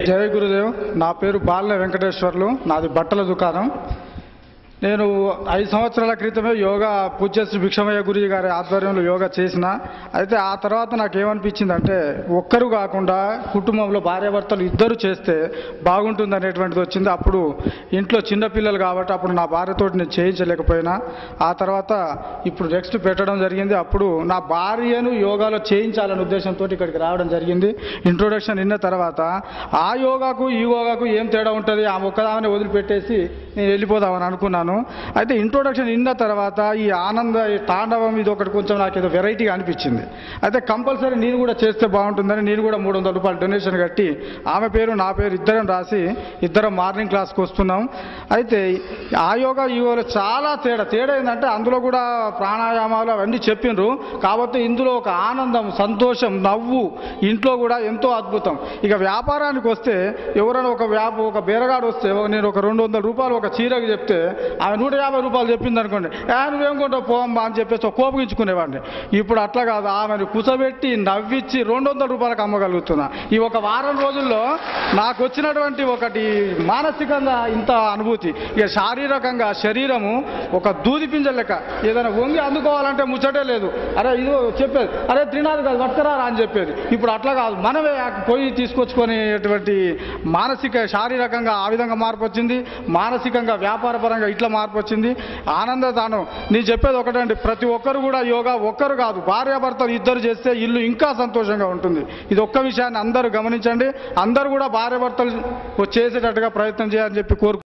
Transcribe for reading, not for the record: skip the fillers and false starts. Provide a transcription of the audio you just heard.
జయ గురుదేవ్. నా పేరు బాలిన వెంకటేశ్వర్లు. నాది బట్టల దుకాణం. నేను 5 సంవత్సరాల క్రితమే యోగా పూజ్యశ్రీ భిక్షమయ్య గురుజీ గారి ఆధ్వర్యంలో యోగా చేసిన. అయితే ఆ తర్వాత నాకేమనిపించిందంటే ఒక్కరు కాకుండా కుటుంబంలో భార్యాభర్తలు ఇద్దరు చేస్తే బాగుంటుంది అనేటువంటిది వచ్చింది. అప్పుడు ఇంట్లో చిన్నపిల్లలు కాబట్టి అప్పుడు నా భార్యతోటి నేను చేయించలేకపోయినా. ఆ తర్వాత ఇప్పుడు నెక్స్ట్ పెట్టడం జరిగింది. అప్పుడు నా భార్యను యోగాలో చేయించాలనే ఉద్దేశంతో ఇక్కడికి రావడం జరిగింది. ఇంట్రొడక్షన్ విన్న తర్వాత ఆ యోగాకు ఈ యోగాకు ఏం తేడా ఉంటుంది, ఆ ఒక్కదామని వదిలిపెట్టేసి నేను వెళ్ళిపోదామని అనుకున్నాను. అయితే ఇంట్రొడక్షన్ విన్న తర్వాత ఈ ఆనంద ఈ తాండవం ఇది ఒకటి కొంచెం నాకు ఏదో వెరైటీగా అనిపించింది. అయితే కంపల్సరీ నేను కూడా చేస్తే బాగుంటుందని నేను కూడా 300 రూపాయలు డొనేషన్ కట్టి ఆమె పేరు నా పేరు ఇద్దరం రాసి ఇద్దరం మార్నింగ్ క్లాస్కి వస్తున్నాం. అయితే ఆ యోగా ఈ యోగా చాలా తేడా ఏంటంటే అందులో కూడా ప్రాణాయామాలు అవన్నీ చెప్పిండ్రు. కాబట్టి ఇందులో ఒక ఆనందం, సంతోషం, నవ్వు ఇంట్లో కూడా ఎంతో అద్భుతం. ఇక వ్యాపారానికి వస్తే ఎవరైనా ఒక బేరగాడు వస్తే నేను ఒక 200 రూపాయలు ఒక చీరకు చెప్తే ఆమె 150 రూపాయలు చెప్పింది అనుకోండి, నువ్వేం కొంటావు పోమ్మా అని చెప్పేసి కోపగించుకునేవాడిని. ఇప్పుడు అట్లా కాదు, ఆమెను కూర్చోబెట్టి నవ్వించి 200 రూపాయలకు అమ్మగలుగుతున్నా. ఈ ఒక వారం రోజుల్లో నాకు వచ్చినటువంటి ఒకటి మానసికంగా ఇంత అనుభూతి. ఇక శారీరకంగా శరీరము ఒక దూది పింజ లెక్క. ఏదైనా వంగి అందుకోవాలంటే ముచ్చటే లేదు. అరే ఇది చెప్పేది, అరే తినాలి కాదు పట్టుకరారా అని చెప్పేది. ఇప్పుడు అట్లా కాదు, మనమే పోయి తీసుకొచ్చుకునేటువంటి మానసిక శారీరకంగా ఆ విధంగా మార్పు వచ్చింది. మానసికంగా వ్యాపారపరంగా ఇట్లా మార్పు వచ్చింది. ఆనందదానం. నేను చెప్పేది ఒకటండి, ప్రతి ఒక్కరు కూడా యోగా ఒక్కరు కాదు భార్యాభర్తలు ఇద్దరు చేస్తే ఇల్లు ఇంకా సంతోషంగా ఉంటుంది. ఇది ఒక్క విషయాన్ని అందరూ గమనించండి. అందరూ కూడా భార్యాభర్తలు చేసేటట్టుగా ప్రయత్నం చేయాలని చెప్పి కోరుకుంటున్నాను.